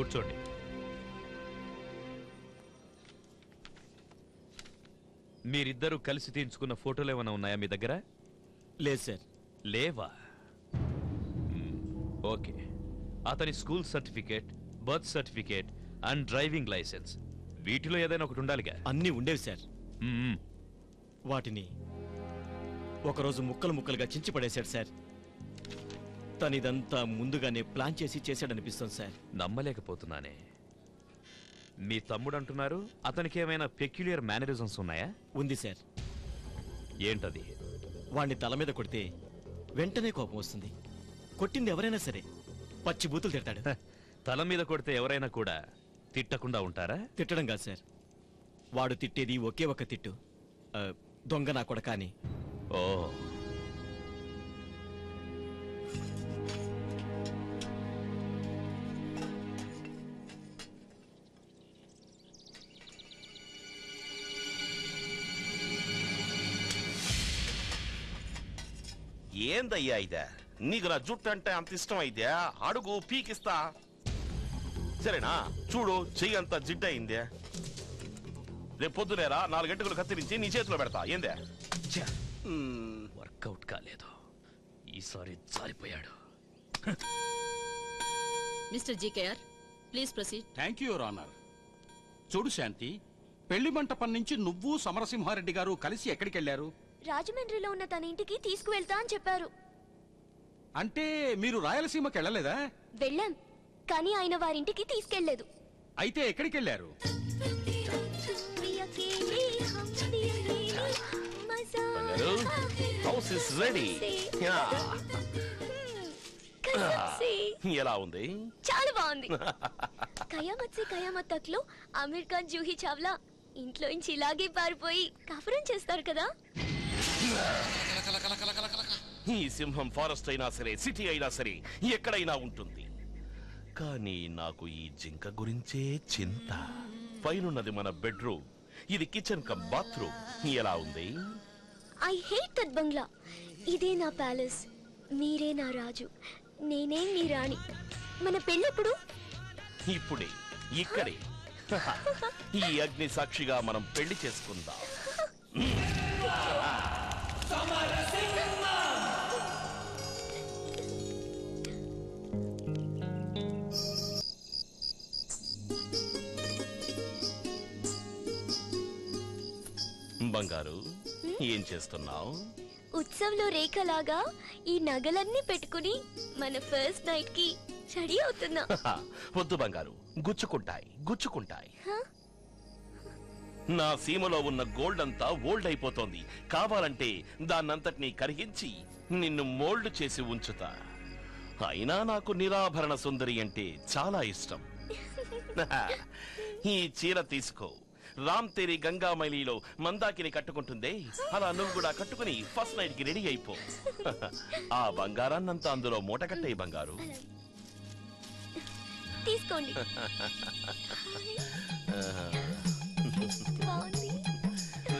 కూర్చోండి. మీరిద్దరూ కలిసి తీయించుకున్న ఫోటోలు ఏమైనా ఉన్నాయా మీ దగ్గర? లేదు సార్. లేవా? ఓకే. అతని school certificate, birth certificate and driving licence వీటిలో ఏదైనా ఒకటి ఉండాలిగా. అన్నీ ఉండేవి సార్. వాటిని ఒకరోజు ముక్కలు ముక్కలుగా చించి పడేశాడు సార్. తనిదంతా ముందుగానే ప్లాన్ చేసి చేశాడనిపిస్తుంది సార్. నమ్మలేకపోతున్నానే. మీ తమ్ముడు అంటున్నారు అతనికి ఏమైనా పెక్యులియర్ మేనరిజమ్స్ ఉన్నాయా? ఉంది సార్. ఏంటది? వాణ్ణి తల మీద కొడితే వెంటనే కోపం వస్తుంది. కొట్టింది ఎవరైనా సరే పచ్చి బూతులు తిడతాడు. తల మీద కొడితే ఎవరైనా కూడా తిట్టకుండా ఉంటారా? తిట్టడం కాదు సార్, వాడు తిట్టేది ఒకే ఒక్క తిట్టు, దొంగ నా కొడకా అని. ఓ, ఏందయ్యా ఇదే? నీకు నా జుట్టు అంటే అంత ఇష్టం అయితే అడుగు పీకిస్తా. సరేనా? చూడు, చెయ్యి అంత జిడ్డయిందే. రేపు పొద్దునేరా 4 గంటలు కత్తిరించి నీ చేతిలో పెడతా. ఏందే? వర్కౌట్ కాలేదు. ఈసారి జారిపోయాడు. Mister GKR, please proceed. Thank you your honour. చూడు శాంతి, పెళ్లి మంటపం నుంచి నువ్వు సమరసింహారెడ్డి గారు కలిసి ఎక్కడికి వెళ్ళారు? రాజమండ్రిలో ఉన్న తన ఇంటికి తీసుకువెళ్తా అని చెప్పారు. అంటే మీరు రాయలసీమకి వెళ్ళలేదా? వెళ్ళాం, కానీ ఆయన వారింటికి తీసుకెళ్లేదు. అయితే ఎక్కడికి వెళ్ళారు? House is ready. ఎలా ఉంది? చాలా బాగుంది. కయామత్ సే కయామత్ తక్ లో అమీర్ ఖాన్, జూహీ చావ్లా ఇంట్లో నుంచి ఇలాగే పారిపోయి కాపురం చేస్తారు కదా. ఈ సింహం ఫారెస్ట్ అయినా సరే, సిటీ అయినా సరే, ఎక్కడైనా ఉంటుంది. కానీ నాకు ఈ జింక గురించే చింత. పైనున్నది మన బెడ్రూమ్, ఇది కిచెన్ కమ్ బాత్రూమ్. ఎలా ఉంది? ఐ హేట్ దట్ బంగ్లా. ఇదే నా ప్యాలెస్, మీరే నా రాజు, నేనే మీ రాణి. మన పెళ్ళెప్పుడు? ఇప్పుడే, ఇక్కడే. ఈ అగ్ని సాక్షిగా మనం పెళ్లి చేసుకుందాం. బంగారు, ఏం చేస్తున్నావు? ఉత్సవంలో రేఖలాగా ఈ నగలన్నీ పెట్టుకుని మన ఫస్ట్ నైట్ కి రెడీ అవుతున్నా. వద్దు బంగారు, గుచ్చుకుంటాయి గుచ్చుకుంటాయి. నా సీమలో ఉన్న గోల్డ్ అంతా ఓల్డ్ అయిపోతోంది. కావాలంటే దాన్నంతటినీ కరిగించి నిన్ను మోల్డ్ చేసి ఉంచుతా. అయినా నాకు నిరాభరణ సుందరి అంటే చాలా ఇష్టం. ఈ చీర తీసుకో. రామ్ తేరీ గంగామైలిలో మందాకిని కట్టుకుంటుందే, అలా నువ్వు కూడా కట్టుకుని ఫస్ట్ నైట్ కి రెడీ అయిపో. ఆ బంగారాన్నంతా అందులో మూట కట్టేయి బంగారు. తీసుకోండి.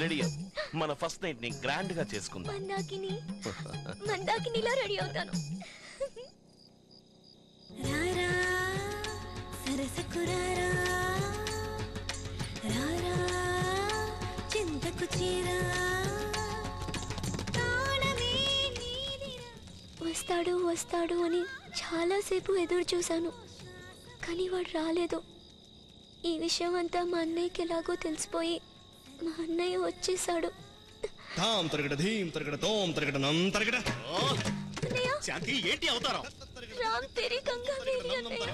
రెడీ. మన ఫస్ట్ నైట్ ని గ్రాండ్ గా చేసుకుందాం. మందాకినిలా రెడీ అవుతాను. వస్తాడు వస్తాడు అని చాలాసేపు ఎదురు చూశాను, కానీ వాడు రాలేదు. ఈ విషయం అంతా మా అన్నయ్యకి ఎలాగో తెలిసిపోయి మా అన్నయ్య వచ్చేసాడు. రామ్ తేరీ గంగామైలి అన్నయ్య.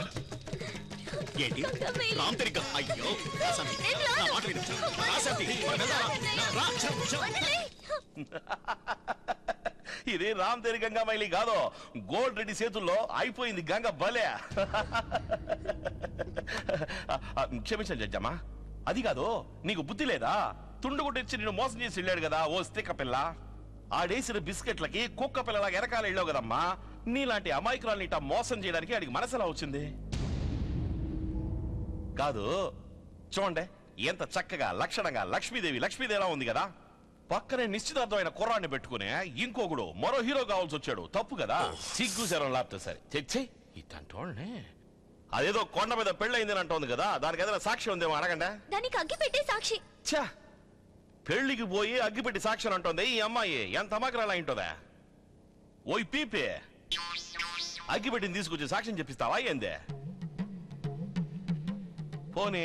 ఇది రామ్ తేరీ గంగామైలి కాదు, గోల్డ్ రెడ్డి చేతుల్లో అయిపోయింది గంగ. బలే. క్షమించండి జడ్జమ్మా, అది కాదు. నీకు బుద్ధి లేదా? తుండు కొట్టించి నిన్ను మోసం చేసి వెళ్ళాడు కదా ఓ స్తిక్క పిల్ల. ఆడేసిన బిస్కెట్లకి కుక్క పిల్లలాగా ఎరకాల వెళ్ళావు కదమ్మా. నీలాంటి అమాయకురాల్ని ఇట్టా మోసం చేయడానికి ఆడికి మనసులా వచ్చింది కాదు. చూడండి ఎంత చక్కగా లక్షణంగా లక్ష్మీదేవిలా ఉంది కదా. పక్కనే నిశ్చితార్థమైన కుర్రాన్ని పెట్టుకునే ఇంకొకడు మరో హీరో కావాల్సి వచ్చాడు. తప్పు కదా. సిగ్గు శరం లాపితే సరే తెచ్చే ఇట్టంటోళ్ళనే. అదేదో కొండ మీద పెళ్ళయిందని అంటోంది కదా, దానికి ఏదైనా సాక్ష్యం ఉందేమో అడగండి. దానికి అగ్గి పెట్టే సాక్షి. ఛా, పెళ్లికి పోయి అగ్గిపెట్టి సాక్ష్యం అంటోంది ఈ అమ్మాయి. ఎంత అమాకరాలు అయింటుందా? ఓయ్ పీపే, అగ్గిపెట్టిని తీసుకొచ్చి సాక్ష్యం చెప్పిస్తావా ఏందే? పోనీ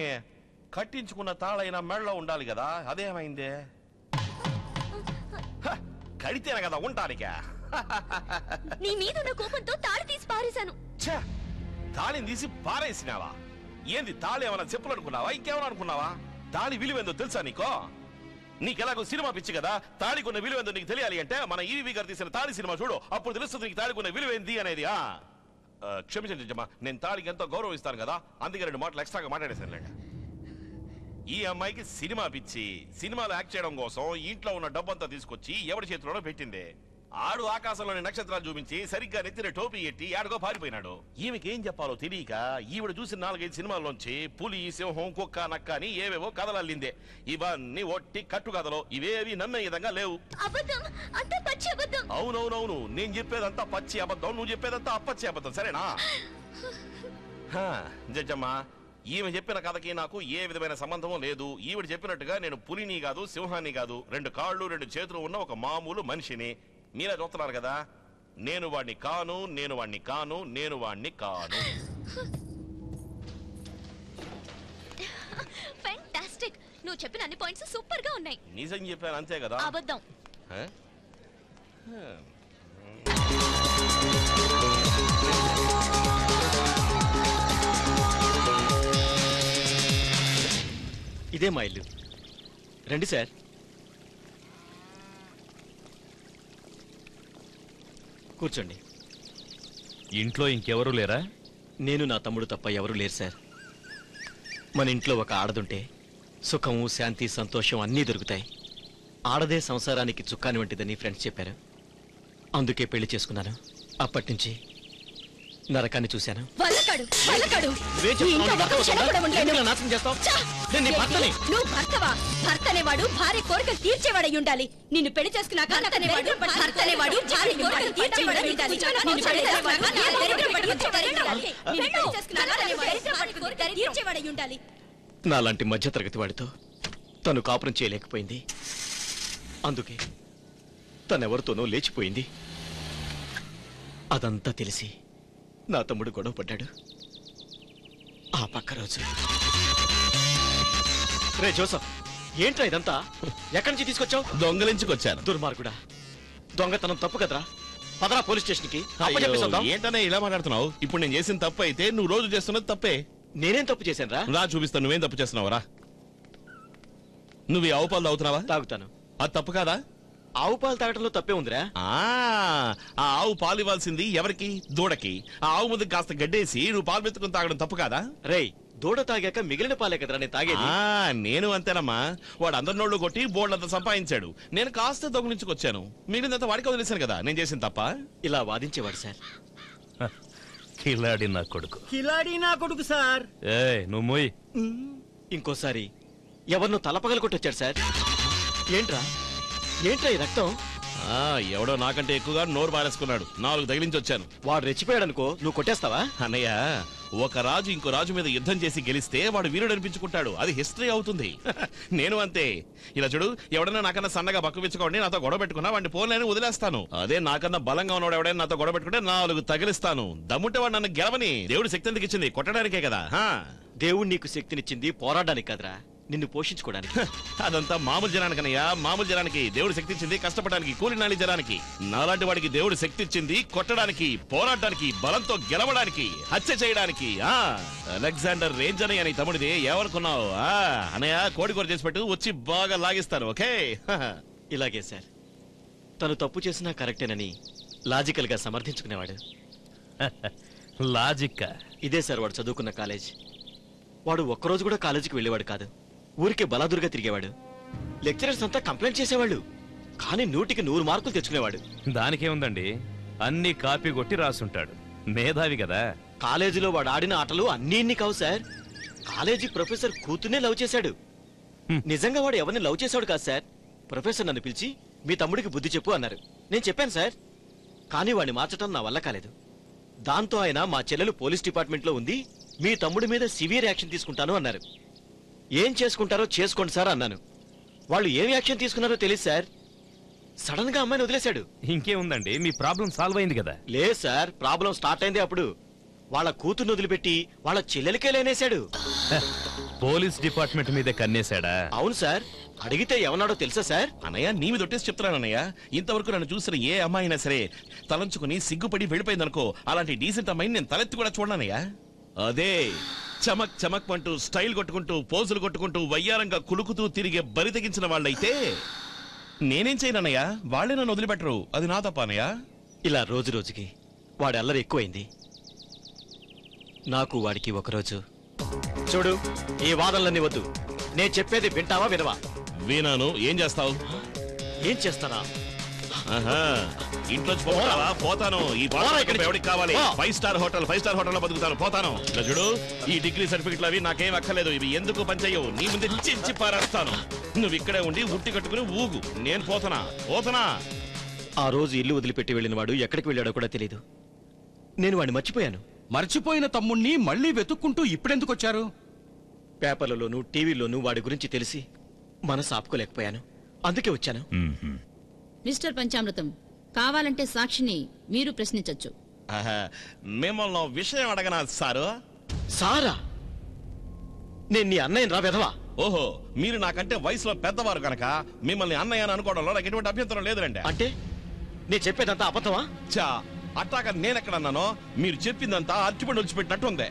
కట్టించుకున్న తాళైనా మెడలో ఉండాలి కదా, అదేమైందే? కడితేనే కదా ఉంటానిక. నీ మీద ఉన్న కోపంతో తాళి తీసి పారేశాను. ఛా, తాళిని తీసి పారేసినావా? ఏంది తాళి ఏమన్నా చెప్పులు అనుకున్నావా, ఇంకేమన్నా అనుకున్నావా? తాళి విలువేందో తెలుసా నీకో? నీకెలాగో సినిమా పిచ్చి కదా, తాళికున్న విలువేందో నీకు తెలియాలి అంటే మన ఈవీ గారు తీసిన తాళి సినిమా చూడు, అప్పుడు తెలుస్తుంది నీకు తాళికున్న విలువేంది అనేది. క్షమించండి జమ్మా, నేను తాళికి ఎంతో గౌరవం ఇస్తాను కదా, అందుకే 2 మాటలు ఎక్స్ట్రాగా మాట్లాడేశాను. ఈ అమ్మాయికి సినిమా పిచ్చి. సినిమాలో యాక్ట్ చేయడం కోసం ఇంట్లో ఉన్న డబ్బంతా తీసుకొచ్చి ఎవరి చేతిలోనో పెట్టింది. ఆడు ఆకాశంలోని నక్షత్రాలు చూపించి సరిగ్గా నెత్తిన టోపీ ఎట్టి ఆడుకో పారిపోయినాడు. ఈమెకి ఏం చెప్పాలో తెలియక ఈవిడ చూసిన 4-5 సినిమాల్లోంచి పులి, సింహం, కుక్క, నక్క అని ఏవేవో కథలు అల్లిందే. ఇవన్నీ ఒట్టి కట్టు కథలు, ఇవేవి నమ్మే విధంగా లేవు. అవునవునవును, నేను చెప్పేదంతా పచ్చి అబద్ధం, నువ్వు చెప్పేదంతా అప్పచ్చి అబద్ధం, సరేనా? జడ్జమ్మా, ఈమె చెప్పిన కథకి నాకు ఏ విధమైన సంబంధం లేదు. ఈవిడ చెప్పినట్టుగా నేను పులిని కాదు, సింహాన్ని కాదు, 2 కాళ్ళు 2 చేతులు ఉన్న ఒక మామూలు మనిషిని. మీరే చూస్తున్నారు కదా, నేను వాణ్ణి కాను, నేను వాణ్ణి కాను, నేను వాణ్ణి కాను. ఫెంటాస్టిక్. నువ్వు చెప్పిన అన్ని పాయింట్స్ సూపర్ గా ఉన్నాయి. నిజం చెప్పాను అంతే కదా. అబద్ధం. ఇదే మా ఇల్లు, రండి సార్. కూర్చోండి. ఇంట్లో ఇంకెవరూ లేరా? నేను నా తమ్ముడు తప్ప ఎవరూ లేరు సార్. మన ఇంట్లో ఒక ఆడదుంటే సుఖము, శాంతి, సంతోషం అన్నీ దొరుకుతాయి. ఆడదే సంసారానికి చుక్కాని వంటిదని ఫ్రెండ్స్ చెప్పారు, అందుకే పెళ్లి చేసుకున్నాను. అప్పటి నుంచి నరకాన్ని చూశాను. నువ్వు భర్తవా? భర్తనేవాడు భార్య కోరికలు తీర్చేవాడై ఉండాలి. నిన్ను పెళ్లి చేసుకున్నాక భర్తనేవాడు భార్య కోరికలు తీర్చేవాడై ఉండాలి. నాలాంటి మధ్యతరగతి వాడితో తను కాపురం చేయలేకపోయింది, అందుకే తనెవరితోనో లేచిపోయింది. అదంతా తెలిసి నా తమ్ముడు గొడవ పడ్డాడు. ఆ పక్క రోజు రే జోసఫ్, ఏంట్రా ఇదంతా? ఎక్కడి నుంచి తీసుకొచ్చావు? దొంగలించుకొచ్చాను. దుర్మార్గుడా, దొంగతనం తప్పు కదరా. పదరా పోలీస్ స్టేషన్ కి. ఏంటనే ఇలా మాట్లాడుతున్నావు? ఇప్పుడు నేను చేసిన తప్పు అయితే నువ్వు రోజు చేస్తున్నది తప్పే. నేనేం తప్పు చేశాను రా? రా చూపిస్తాను నువ్వేం తప్పు చేస్తున్నావురా. నువ్వు ఈ ఆవు పాలు తాగుతున్నావా? తాగుతాను. అది తప్పు కాదా? ఆవు పాలు తాగటంలో తప్పే ఉందిరా. ఆ ఆవు పాలు ఇవ్వాల్సింది ఎవరికి? దూడకి. ఆ ఆవు ముందు కాస్త గడ్డేసి నువ్వు పాలు మెత్తుకుని తాగడం తప్పు కాదా? రేయ్, దూడ తాగాక మిగిలిన పాలే కదరా నేను తాగేది. నేను అంతేనమ్మా. వాడు అందరి నోళ్ళు కొట్టి బోర్డంతా సంపాదించాడు, నేను కాస్త దొంగలించుకొచ్చాను. మిగిలినంత వాడికి వదిలేశాను కదా, నేను చేసిన తప్ప? ఇలా వాదించేవాడు సార్. కిలాడి నా కొడుకు. కిలాడి నా కొడుకు సార్. నువ్వు మోయ్. ఇంకోసారి ఎవరినో తలపగలు కొట్టొచ్చాడు సార్. ఏంట్రా ఏంట్రా ఈ రక్తం? ఎవడో నాకంటే ఎక్కువగా నోరు బారేసుకున్నాడు, 4 తగిలించి వచ్చాను. వాడు రెచ్చిపోయాడు అనుకో, నువ్వు కొట్టేస్తావా? అన్నయ్య, ఒక రాజు ఇంకో రాజు మీద యుద్ధం చేసి గెలిస్తే వాడు వీరుడు అనిపించుకుంటాడు, అది హిస్టరీ అవుతుంది. నేను అంతే. ఇలా చూడు, ఎవడన్నా నాకన్నా సన్నగా బక్కవించుకోండి నాతో గొడవ పెట్టుకున్నా వాడిని పోలేని వదిలేస్తాను. అదే నాకన్నా బలంగా ఉన్నాడు ఎవడైనా నాతో గొడవ పెట్టుకుంటే 4 తగిలిస్తాను. దమ్ముంటే వాడు నన్ను గెలవని. దేవుడు శక్తి ఎందుకు ఇచ్చింది? కొట్టడానికే కదా. దేవుడు నీకు శక్తినిచ్చింది పోరాడడానికి కదరా, నిన్ను పోషించుకోవడానికి. అదంతా మామూలు జనానికనయ్యా. మామూలు జనానికి దేవుడు శక్తి ఇచ్చింది కష్టపడడానికి, కూలినాలి జనానికి. నాలాంటి వాడికి దేవుడు శక్తి ఇచ్చింది కొట్టడానికి, పోరాడడానికి, బలంతో గెలవడానికి, హత్య చేయడానికి. అలెగ్జాండర్ రేంజ్ అని తమ్ముడిది. ఏమనుకున్నావు? అనయ్య, కోడి కూర చేసి పెట్టు, వచ్చి బాగా లాగిస్తారు. ఓకే? ఇలాగే సార్. తను తప్పు చేసినా కరెక్టేనని లాజికల్ గా సమర్థించుకునేవాడు. లాజిక్? ఇదే సార్ వాడు చదువుకున్న కాలేజ్. వాడు ఒక్కరోజు కూడా కాలేజీకి వెళ్ళేవాడు కాదు, ఊరికే బలాదురుగా తిరిగేవాడు. లెక్చరర్స్ అంతా కంప్లైంట్ చేసేవాళ్ళు, కానీ 100కి 100 మార్కులు తెచ్చుకునేవాడు. దానికేముందండి, అన్ని కాపీ కొట్టి రాసుంటాడు, మేధావి కదా. కాలేజీలో వాడు ఆడిన ఆటలు అన్నీ కావు సార్. కాలేజీ ప్రొఫెసర్ కూతుర్నే లవ్ చేశాడు. నిజంగా వాడు ఎవరిని లవ్ చేశాడు కాదు సార్. ప్రొఫెసర్ నన్ను పిలిచి మీ తమ్ముడికి బుద్ధి చెప్పు అన్నారు. నేను చెప్పాను సార్, కానీ వాడిని మార్చడం నా వల్ల కాలేదు. దాంతో ఆయన మా చెల్లెలు పోలీస్ డిపార్ట్మెంట్ లో ఉంది, మీ తమ్ముడి మీద సివియర్ యాక్షన్ తీసుకుంటాను అన్నారు. ఏం చేసుకుంటారో చేసుకోండి సార్ అన్నాను. వాళ్ళు ఏం యాక్షన్ తీసుకున్నారో తెలియదు సార్. సడన్ గా అమ్మాయిని వదిలేశాడు. ఇంకేముందండి, మీ ప్రాబ్లం సాల్వ్ అయింది కదా. లేదు సార్, ప్రాబ్లం స్టార్ట్ అయింది అప్పుడు. వాళ్ళ కూతుర్ని వదిలిపెట్టి వాళ్ళ చెల్లెలికే లేనేశాడు. పోలీస్ డిపార్ట్మెంట్ మీదే కన్నేశాడా? అవును సార్. అడిగితే ఏమన్నాడో తెలుసా సార్? అన్నయ్య నీ మీద ఒట్టేసి చెప్తున్నాను అన్నయ్య, ఇంతవరకు నన్ను చూసిన ఏ అమ్మాయి అయినా సరే తలంచుకుని సిగ్గుపడి వెళ్ళిపోయిందనుకో, అలాంటి డీసెంట్ అమ్మాయిని నేను తలెత్తి కూడా చూడనయ్యా. అదే చమక్ చమక్ అంటూ స్టైల్ కొట్టుకుంటూ పోజులు కొట్టుకుంటూ వయ్యారంగా కులుకుతూ తిరిగే బరి తెగించిన వాళ్ళైతే నేనేం చేయనన్నయ్య, వాళ్లే నన్ను వదిలిపెట్టరు. అది నా తప్ప అన్నయ్య. ఇలా రోజు రోజుకి వాడి అల్లరి ఎక్కువైంది. నాకు వాడికి ఒకరోజు చూడు, ఈ వాదనలన్నీ వద్దు. నేను చెప్పేది వింటావా వినవా? వీణాను, ఏం చేస్తావు? ఏం చేస్తానా? ఇంట్లో పోతావా? పోతాను. ఈ ఎవరికి కావాలి? 5 స్టార్ హోటల్ లో బతుకుతాను, పోతాను. చూడు, ఈ డిగ్రీ సర్టిఫికెట్లు అవి నాకేం అక్కర్లేదు. ఇవి ఎందుకు పనిచేయవు? నీ ముందే చించి పారేస్తాను. నువ్వు ఇక్కడే ఉండి ఉట్టి కట్టుకుని ఊగు. నేను పోతానా. ఆ రోజు ఇల్లు వదిలిపెట్టి వెళ్ళిన వాడు ఎక్కడికి వెళ్ళాడో కూడా తెలియదు. నేను వాడిని మర్చిపోయాను. మర్చిపోయిన తమ్ముణ్ణి మళ్ళీ వెతుక్కుంటూ ఇప్పుడెందుకు వచ్చారు? పేపర్లలోనూ టీవీలోనూ వాడి గురించి తెలిసి మనసు ఆపుకోలేకపోయాను. అందుకే వచ్చాను. మిస్టర్ పంచామృతం, కావాలంటే సాక్షిని మీరు ప్రశ్నించొచ్చు. మిమ్మల్ని విషయం అడగనా సారు? సారా? నేను నీ అన్నయ్య రా వెధవా. ఓహో, మీరు నాకంటే వయసులో పెద్దవారు కనుక మిమ్మల్ని అన్నయ్య అని అనుకోవడంలో నాకు ఎటువంటి అభ్యంతరం లేదురండి. అంటే నేను చెప్పేదంతా అబద్ధమా? చా, అట్టాక నేనెక్కడన్నానో మీరు చెప్పిందంతా అరటిపండు ఒలిచిపెట్టినట్టు ఉంది.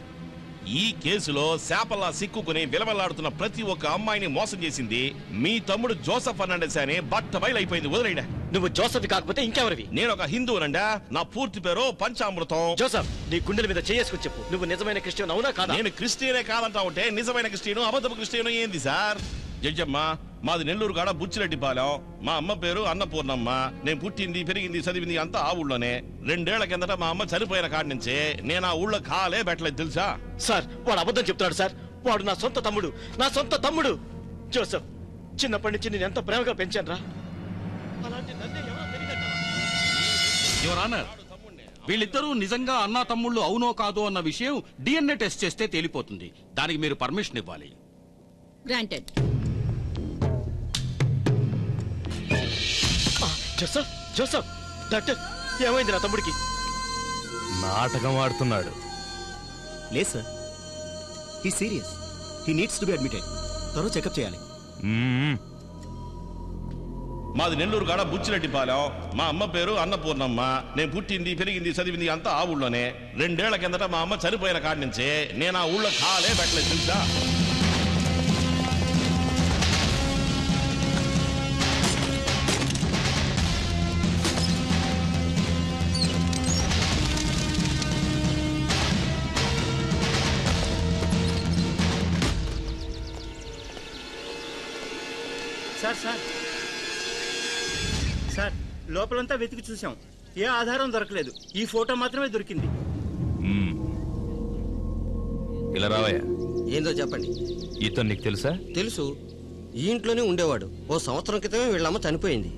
ఈ కేసులో శాపల్లా సిక్కుకుని విలవెల్లాడుతున్న ప్రతి ఒక్క అమ్మాయిని మోసం చేసింది మీ తమ్ముడు జోసెఫ్ ఫెర్నాండెస్ అని బట్టబయలైపోయింది. వదిలేడా? నువ్వు జోసెఫ్ కాకపోతే ఇంకెవరివి? నేను ఒక హిందువునండా. నా పూర్తి పేరు పంచామృతం. జోసెఫ్, నీ గుండెల మీద చేసుకుని చెప్పు, నువ్వు నిజమైన క్రిస్టియన్ అవునా కాదా? నేను క్రిస్టియనే కాదంటా ఉంటే నిజమైన క్రిస్టియను అబద్ధపు క్రిస్టియను ఏంది సార్? జడ్జమ్మ, మాది నెల్లూరు కాడ బుచ్చిరెడ్డిపాలెం. మా అమ్మ పేరు అన్నపూర్ణమ్మ. నేను పుట్టింది, పెరిగింది, చదివింది అంతా ఆ ఊళ్ళోనే. 2 ఏళ్ల కిందట మా అమ్మ చనిపోయిన కాడి నుంచే నేను ఆ ఊళ్ళో కాలే పెట్టలేదు తెలుసా? సార్, వాడు అబద్ధం చెప్తాడు సార్. వాడు నా సొంత తమ్ముడు. జోసెఫ్, చిన్నప్పటి నుంచి నేను ఎంత ప్రేమగా పెంచాను రా. యువర్ ఆనర్, వీళ్ళిద్దరూ నిజంగా అన్నా తమ్ముళ్ళు అవునో కాదో అన్న విషయం DNA టెస్ట్ చేస్తే తేలిపోతుంది. దానికి మీరు పర్మిషన్ ఇవ్వాలి. గ్రాంటెడ్. జోసెఫ్, డాక్టర్, ఏమైంది నా తమ్ముడికి? నాటకం ఆడుతున్నాడు. లేదు sir, he serious. He needs to be admitted. త్వరగా చెకప్ చేయాలి. మాది నెల్లూరు కాడ బుచ్చిరెడ్డిపాలెం. మా అమ్మ పేరు అన్నపూర్ణమ్మ. నేను పుట్టింది, పెరిగింది, చదివింది అంతా ఆ ఊళ్ళోనే. 2 ఏళ్ల కిందట మా అమ్మ చనిపోయిన కాడి నుంచే నేను ఆ ఊళ్ళో కాలే పెట్టలేదు తెలుసా? సార్, లోపలంతా వెతికి చూసాం. ఏ ఆధారం దొరకలేదు. ఈ ఫోటో మాత్రమే దొరికింది. ఇలా రావయ్యా. ఏందో చెప్పండి. ఇతను నీకు తెలుసా? తెలుసు, ఈ ఇంట్లోనే ఉండేవాడు. ఓ సంవత్సరం క్రితమే వీళ్ళమ్మ చనిపోయింది.